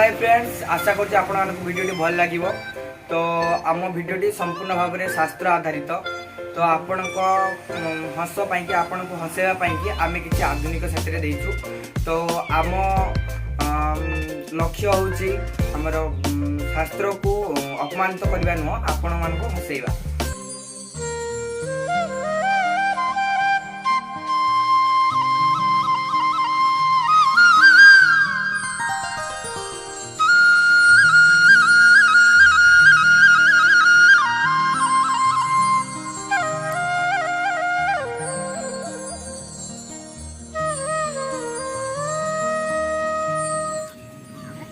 Hello friends, आशा करছি ଆପଣମାନଙ୍କୁ ଭିଡ଼ିଓଟି ଭଲ ଲାଗିବ। ତ ଆମ ଭିଡ଼ିଓଟି ସମ୍ପୂର୍ଣ୍ଣ ଭାବରେ ଶାସ୍ତ୍ର ଆଧାରିତ। ତ ଆପଣଙ୍କ ହସ ପାଇଁକି ଆପଣଙ୍କୁ ହସେଇବା ପାଇଁକି ଆମେ କିଛି ଆଧୁନିକ ସେଥିରେ ଦେଇଛୁ। ତ ଆମ ଲକ୍ଷ୍ୟ ହେଉଛି ଆମର ଶାସ୍ତ୍ରକୁ ଅପମାନିତ କରିବା ନୁହଁ, ଆପଣମାନଙ୍କୁ ହସେଇବା।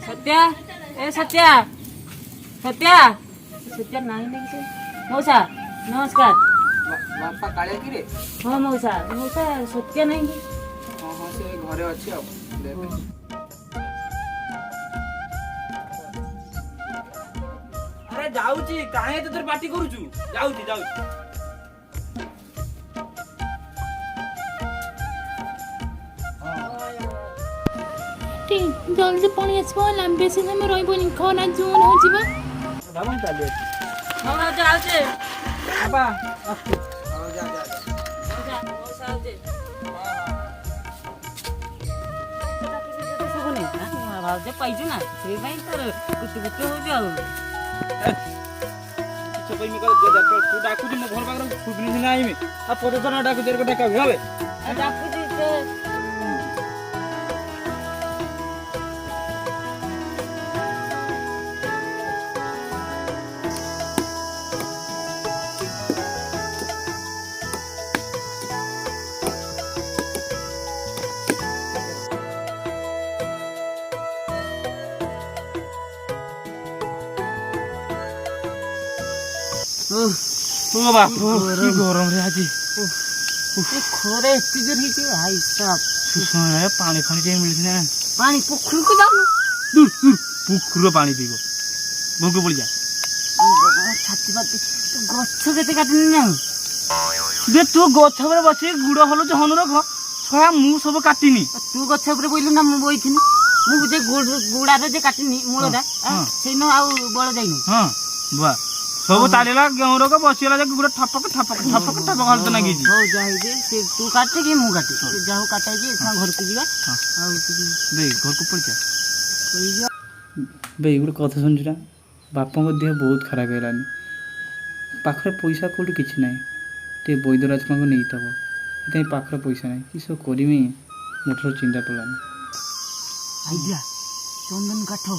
सत्या ए सत्या सत्या सत्या नाही नाही मौसा नमस्कार बापा काळे कि रे? हाँ मौसा मौसा सत्या नहीं हाँ हाँ से घरे अच्छी अरे जाऊची काहे तो पार्टी करूचु जाऊची जाऊची जल्दी पानी आसबो लंबे से समय रहबोनी खना जोन हो जिबा भामन चाले हाँ जाऊचे बाबा आओ जा जा मौसा मौसा आउचे सुगुनी हां भावजे पाइजु ना से भाई तर कुछ कुछ हो जाऊ किछ कहि मका तू डाकू मो घर पाकर सुबनी ना आइमे आ पदजन डाकू देर को डाका हबे डाकू दे ओ बाप की गरम रे आज खोरे एती जोर हिची भाई साहब सुसना पानी फानी जे मिलि ना पानी पोखरी को जाऊ दूर दूर पुकुर पानी पीबो भूख पड़ जा छाती पाती गछ केते काटनी ना बे तू गछ पर बसी गुड़ हलो हनु रख छया मु सब काटिनी तू गछ ऊपर बोइलु ना मु बोइथिनी मु जे गुड़ा रे जे काटिनी मूलदा सेनो आउ बळ जाइनी हां बा सब तालेला गेहूं रख बसिला जे गुड़ ठपक ठपक ठपक ठपक हलत नागी जी हो जाई जे से तू काटे कि मु काटे से जाऊ काटे जे सा घर को जीवा आउ बे घर को पड़ जा कोई जा बे गुड़ कथा सुन जुरा बापा को देह बहुत खराब हेलानी पाखरे पैसा कोठी किछि नाही ते वैद्यराज को नहीं तब ते पाखरे पैसा नाही कि सब करमी मोटर चिंता पड़लानी आइडिया चंदन काठो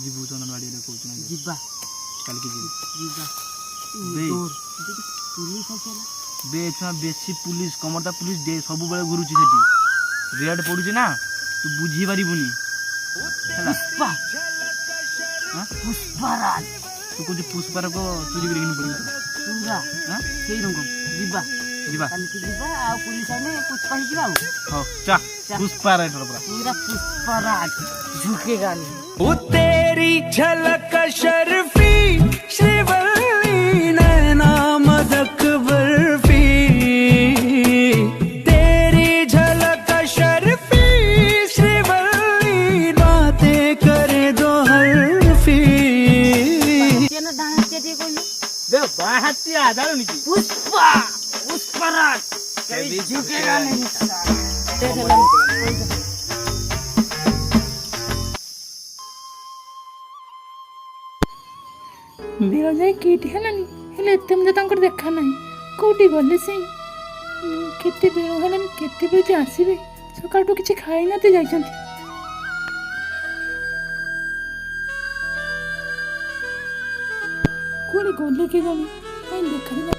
जीवु चंदन बाड़ी रे कहू ना जीवा काल के जीवा बे पुलिस आसेला बे छुआ बेसी पुलिस कमरदा पुलिस दे सब बेले घुरुची सेठी रेड पडुची ना तू बुझी पारिबुनी हला पुष्पा हां पुष्पराज तू कुछ पुष्पार को चोरी करिन पड़ी पूरा हां सेई रंग जीवा जीवा काल के जीवा आ पुलिस आने पुष्पा ही जीवा हो चा पुष्पा रेड पूरा पूरा पुष्पराज झुकेगा नहीं वो तेरी झलक शर्फी श्रीवल्ली नैना मदक बर्फी तेरी झलक शर्फी श्रीवल्ली बातें करे दो हरफी तेना डांस के दे कोई बे बाहती आधार निकी पुष्पा पुष्पराज कभी झुकेगा नहीं बेल जाए किटी हेलानी हेले एते मते तांकर देखा नाही कोठी गले से केते बेल हेलानी केते बजे जे आसीबे सकाळटो किछि खाइ नाते जाइछंती कोणी गले के जानी काई देखा नाही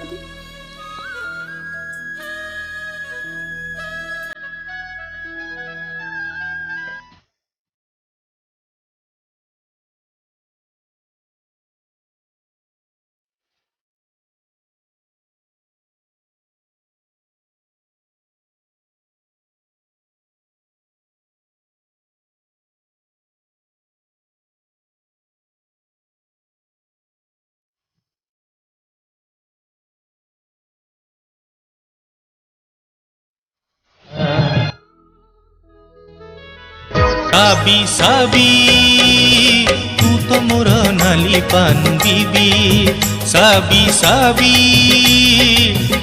साबी साबी तू तो मोर नाली पान बीबी साबी साबी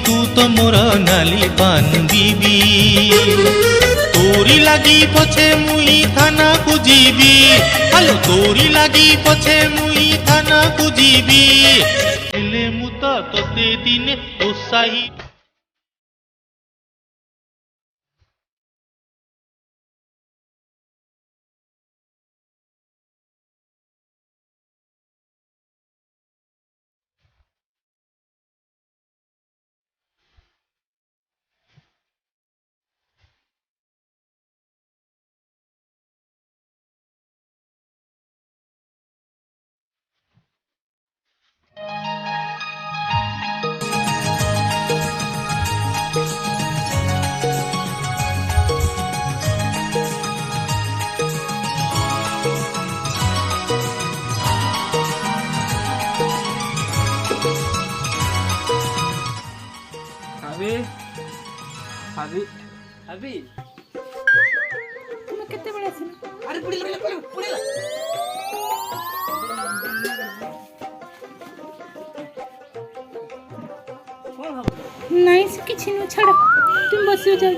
तू तो मोर नाली पान बीबी तोरी लगी पछे मुई थाना को जीबी आलो तोरी लगी पछे मुई थाना को जीबी हेले मु तो तोते दिने ओसाही अभी अभी तुम केतेବେଳେ ଆସିଲ? ନାଇଁ ସେ କିଛି ନୁହଁ ଛାଡ଼ ତୁମେ ବସିବ ଯାଅ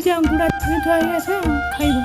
ଯାଅ ଗୁଡ଼ା ଧୁଆ ହେଇ ଆସ ଖାଇବ।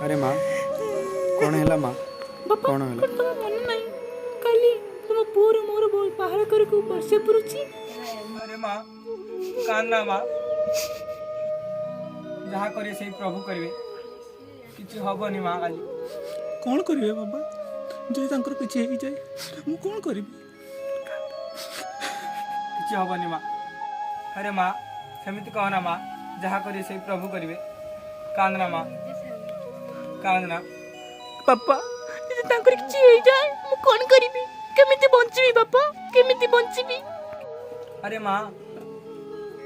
अरे माँ कौन है माँ बापा कौन है तुम मन नहीं काली तुम पूरा मोर बोल पहाड़ करके बसे पुरुची। अरे माँ कान्ना माँ जहाँ करे से प्रभु करिवे किछि हबनी माँ काली कौन करिवे बाबा जे तांकर किछि हेई जाय मु कौन करिबी किछि हबनी माँ। अरे माँ सेमिति कहना माँ जहाँ करे से प्रभु करिवे कांदना माँ कांदना बापा जे तांकर किछि हेई जाय मु कोन करिबी केमिति बंचिबी बापा केमिति बंचिबी। अरे माँ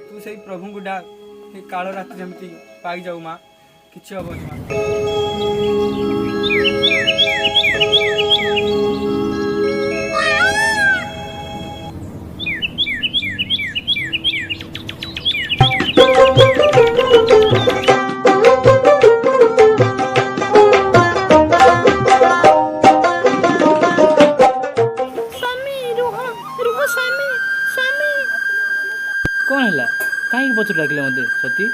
तू सही प्रभु को डाक से कालो रात जमती पाई जाऊ माँ किछि हबनी माँ। कौन है कहीं बचर डाकिले मते सती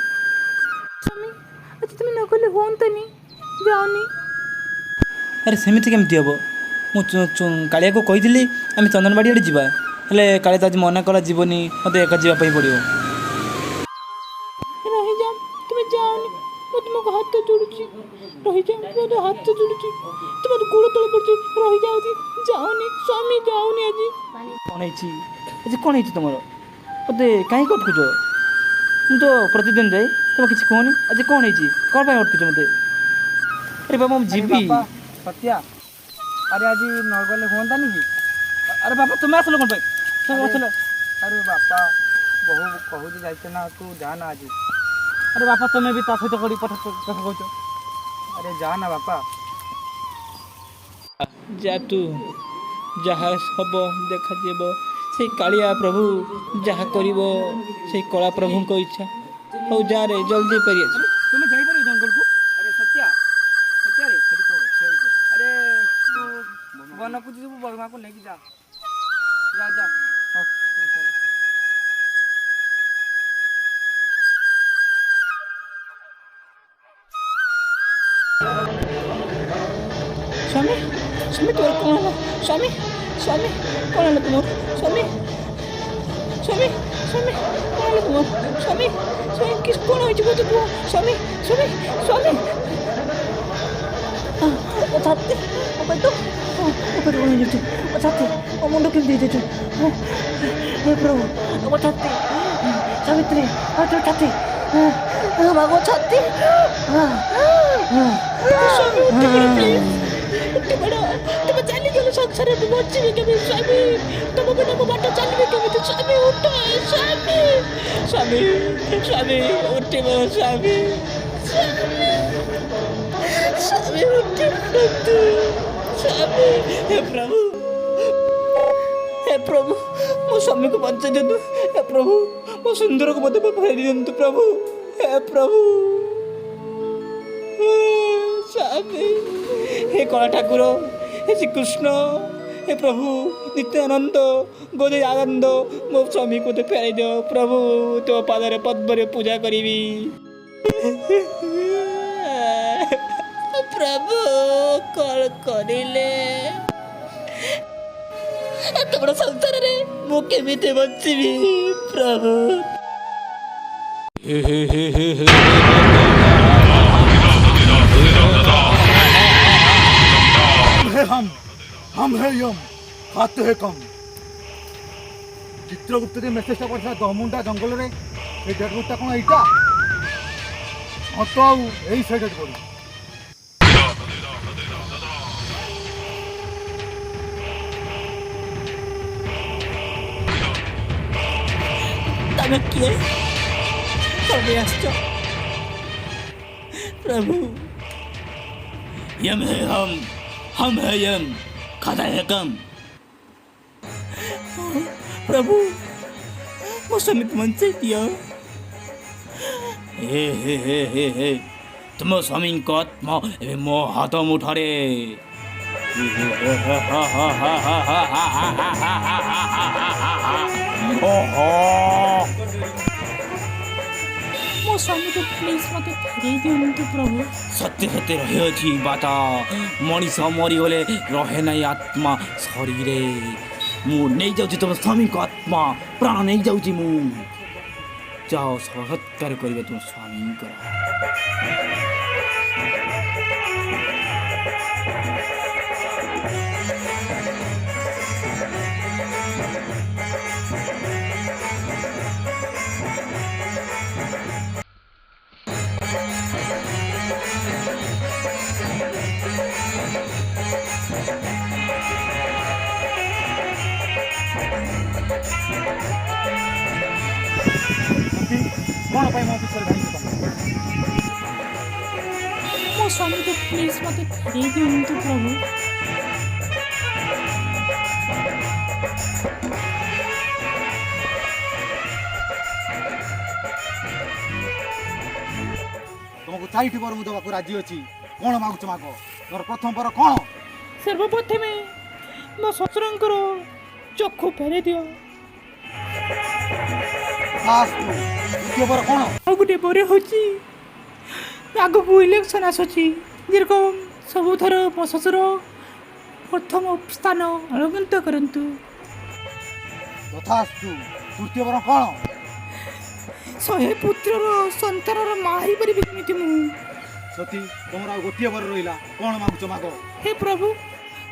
स्वामी କଲେ ହୁଅନ୍ତାନି? ଯାଉନି। ଆରେ ସେମିତି କେମିତି ହେବ? ମୁଁ କାଳିଆକୁ କହିଥିଲି ଆମେ ଚନ୍ଦନବାଡ଼ି ଆଡ଼େ ଯିବା, ହେଲେ କାଳିଆ ତ ଆଜି ମନା କଲା ଯିବନି, ମୋତେ ଏକା ଯିବା ପାଇଁ ପଡ଼ିବ। ରହିଯା, ତୁମେ ଯାଅନି। ମୁଁ ତୁମକୁ ହାତ ଯୋଡ଼ୁଛି, ରହିଯାଅ। ମୋର ହାତ ଯୋଡ଼ୁଛି, ତୁମର ଗୋଡ଼ ତଳେ ପଡ଼ୁଛି, ରହିଯାଉଛି। ଯାଉନି ସ୍ୱାମୀ, ଯାଉନି। ଆଜି କ'ଣ ହେଇଛି? ଆଜି କ'ଣ ହେଇଛି ତୁମର? ମୋତେ କାହିଁକି ଅଟକୁଛ? ମୁଁ ତ ପ୍ରତିଦିନ ଯାଏ, ତୁମେ କିଛି କୁହନି। ଆଜି କ'ଣ ହେଇଛି? କ'ଣ ପାଇଁ ଅଟକୁଛ ମୋତେ? ଆରେ ବାବା ମୁଁ ଯିବି। ସତ୍ୟା, ଆରେ ଆଜି ନ ଗଲେ ହୁଅନ୍ତାନି କି? ଆରେ ବାପା ତୁମେ ଆସିଲ କ'ଣ ପାଇଁ? ଆସିଲ? ଆରେ ବାପା, ବହୁ କହୁଛି ଯାଇଛ ନା, ତୁ ଯା ନା ଆଜି। ଆରେ ବାପା ତୁମେ ବି ତା ସହିତ କରି କଥା କହୁଛ। ଆରେ ଯା ନା ବାପା। ଯା ତୁ, ଯାହା ହବ ଦେଖାଯିବ। ସେଇ କାଳିଆ ପ୍ରଭୁ ଯାହା କରିବ, ସେଇ କଳା ପ୍ରଭୁଙ୍କ ଇଚ୍ଛା। ହଉ ଯା ରେ, ଜଲ୍ଦି ପାରିବ। ତୁମେ ଯାଇପାରିବ ଜଙ୍ଗଲକୁ? ଆରେ ସତ୍ୟା, ସତ୍ୟାରେ ଆରେ ତୁ ବନକୁ ଯିବୁ, ବଳମାକୁ ନେଇକି ଯା। ଯା ଯା। ହଉ ଚାଲ। ସ୍ୱାମୀ, ସ୍ୱାମୀ ତୋର କ'ଣ ହେଲା? ସ୍ୱାମୀ, ସ୍ୱାମୀ କ'ଣ ହେଲା ତୁମର? ସ୍ୱାମୀ, ସ୍ୱାମୀ, ସ୍ୱାମୀ କ'ଣ ହେଲା ତୁମର? ସ୍ୱାମୀ, ସ୍ୱାମୀ କି କ'ଣ ହେଇଛି ମୋତେ କୁହ? ସ୍ୱାମୀ, ସ୍ୱାମୀ, ସ୍ୱାମୀ ମୋ ଛାତି, ମୋ ପେଟ, ମୋ ପେଟ କ'ଣ ହେଇଯାଉଛି? ମୋ ଛାତି, ମୋ ମୁଣ୍ଡ କେମିତି ହେଇଯାଉଛି? ହେ ପ୍ରଭୁ, ମୋ ଛାତି, ସାବିତ୍ରୀ, ତୋ ଛାତି, ମୋ ଛାତି। ତୁମେ ଚାଲିଗଲେ ସଂସାରରେ ମୁଁ ବଞ୍ଚିବି କେମିତି? ସ୍ୱାମୀ, ତୁମ ବିନା ମୋ ବାଟ ଚାଲିବି କେମିତି? ସ୍ୱାମୀ ଉଠ, ସ୍ୱାମୀ, ସ୍ୱାମୀ, ସ୍ୱାମୀ ଉଠିବ, ସ୍ୱାମୀ, ସ୍ୱାମୀ ଉଠି ପଡ଼ନ୍ତୁ। ସ୍ୱାମୀ, ହେ ପ୍ରଭୁ, ହେ ପ୍ରଭୁ ମୋ ସ୍ୱାମୀକୁ ବଞ୍ଚାଇ ଦିଅନ୍ତୁ। ହେ ପ୍ରଭୁ ମୋ ସୁନ୍ଦରକୁ ମୋତେ ଫେରି ଦିଅନ୍ତୁ ପ୍ରଭୁ। ହେ ପ୍ରଭୁ, ସ୍ୱାମୀ, ହେ କଳା ଠାକୁର, ହେ ଶ୍ରୀକୃଷ୍ଣ, ହେ ପ୍ରଭୁ ନିତ୍ୟାନନ୍ଦ, ଗୋଦେ ଆନନ୍ଦ, ମୋ ସ୍ୱାମୀକୁ ମୋତେ ଫେରାଇ ଦିଅ ପ୍ରଭୁ। ତୋ ପାଦରେ ପଦ୍ମରେ ପୂଜା କରିବି ପ୍ରଭୁ କଣ କରିଲେ? ଏତେ ବଡ଼ ସଂସାରରେ ମୁଁ କେମିତି ବଞ୍ଚିବି ପ୍ରଭୁ? हम है यम, खाते हैं कम। चित्रगुप्त जे मेसेजटा पढ़ा दमुंडा जंगल रे, ए डेडबुकटा कोन एटा? हाँ तो आउ एई साइड पड़ी। तमे किए कभी आश्चर्य प्रभु? यम है हम है यम, खाता है कम। प्रभु ମୋ ସ୍ୱାମୀକୁ ବଞ୍ଚାଇ ଦିଅ। ହେ ହେ ହେ ହେ ହେ, ତୁମ ସ୍ୱାମୀଙ୍କ ଆତ୍ମା ଏବେ ମୋ ହାତ ମୁଠାରେ। ମୋ ସ୍ୱାମୀକୁ ପ୍ଲିଜ୍ ମୋତେ ଫେରେଇ ଦିଅନ୍ତୁ ପ୍ରଭୁ। ସତ୍ୟ ସତ୍ୟ ରହିଅଛି ବାଟ, ମଣିଷ ମରିଗଲେ ରହେ ନାହିଁ ଆତ୍ମା ଶରୀରେ। ମୁଁ ନେଇଯାଉଛି ତୁମ ସ୍ୱାମୀଙ୍କ ଆତ୍ମା, ପ୍ରାଣ ନେଇଯାଉଛି ମୁଁ। ଯାଅ ସତ୍କାର କରିବେ ତୁମ ସ୍ୱାମୀଙ୍କର। कौन पाई मो पिछले भाई को ମୋ ସ୍ୱାମୀକୁ ପ୍ଲିଜ୍ ମୋତେ ଫେରେଇ ଦିଅନ୍ତୁ ପ୍ରଭୁ। तुमको चाइटी पर मु देवाक राजी अछि। कोन मागुछ मागो, तोर प्रथम पर कोन? ସର୍ବପ୍ରଥମେ ମୋ ଶ୍ୱଶୁରଙ୍କର ଚକ୍ଷୁ ଫେରେଇ ଦିଅ। लास्ट द्वितीय पर कोन? ଆଉ ଗୋଟେ ପରେ ହେଉଛି ଆଗକୁ ଇଲେକ୍ସନ୍ ଆସୁଛି ଯେରକମ ସବୁଥର ମୋ ଶ୍ୱଶୁର ପ୍ରଥମ ସ୍ଥାନ ଅଳଙ୍କୃତ କରନ୍ତୁ। କଥା ଆସୁଛୁ ତୃତୀୟ ବର କ'ଣ? 100 ପୁତ୍ରର ସନ୍ତାନର ମା ହେଇପାରିବି କେମିତି ମୁଁ? ସତୀ ତମର ଆଉ ଗୋଟିଏ ବର ରହିଲା, କ'ଣ ମାଗୁଛ ମାଗ? ହେ ପ୍ରଭୁ,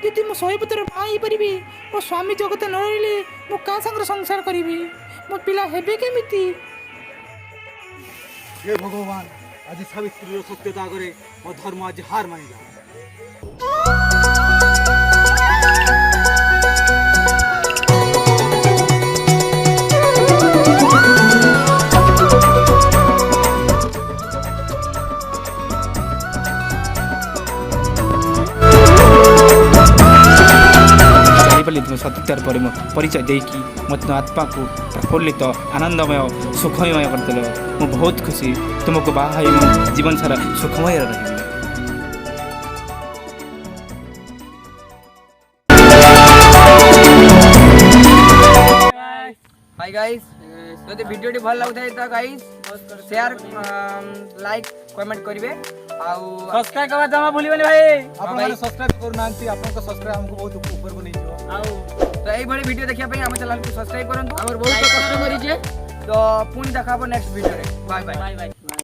ଯଦି ମୁଁ 100 ପୁତ୍ରର ମା ହେଇପାରିବି, ମୋ ସ୍ୱାମୀ ଜଗତ ନ ରହିଲେ ମୁଁ କାହା ସାଙ୍ଗରେ ସଂସାର କରିବି? ମୋ ପିଲା ହେବେ କେମିତି? ହେ ଭଗବାନ, ଆଜି ସାବିତ୍ରୀର ସତ୍ୟତା ଆଗରେ ମୋ ଧର୍ମ ଆଜି ହାର ମାନିଲା। ତୁମ ସତୀତାର ପରିଚୟ ଦେଇକି ମୋତେ ଆତ୍ମାକୁ ପ୍ରଫୁଲ୍ଲିତ ଆନନ୍ଦମୟ ସୁଖମୟ କରିଦେଲ। ମୁଁ ବହୁତ ଖୁସି, ତୁମକୁ ବାହା ହେଇ ମୁଁ ଜୀବନ ସାରା ସୁଖମୟ ରହିବି। हाय गाइस, ଯଦି ଭିଡ଼ିଓଟି ଭଲ ଲାଗୁଥାଏ ତ ଗାଇସ୍ ସେୟାର ଲାଇକ୍ କମେଣ୍ଟ କରିବେ ଆଉ ସବସ୍କ୍ରାଇବ କରିବା ଜମା ଭୁଲିବନି ଭାଇ। ଆପଣମାନେ ସବସ୍କ୍ରାଇବ କରୁନାହାନ୍ତି, ଆପଣଙ୍କ ସବସ୍କ୍ରାଇବ ଆମକୁ ବହୁତ ଉପରକୁ ନେଇଯିବ। ଆଉ ତ এইଭଳି ଭିଡ଼ିଓ ଦେଖିବା ପାଇଁ ଆମ ଚ୍ୟାନେଲକୁ ସବସ୍କ୍ରାଇବ କରନ୍ତୁ। ଆମର ବହୁତ କଷ୍ଟ କରିଛେ। ତ ପୁଣି ଦେଖା ହବ ନେକ୍ସଟ ଭିଡ଼ିଓରେ। Bye bye.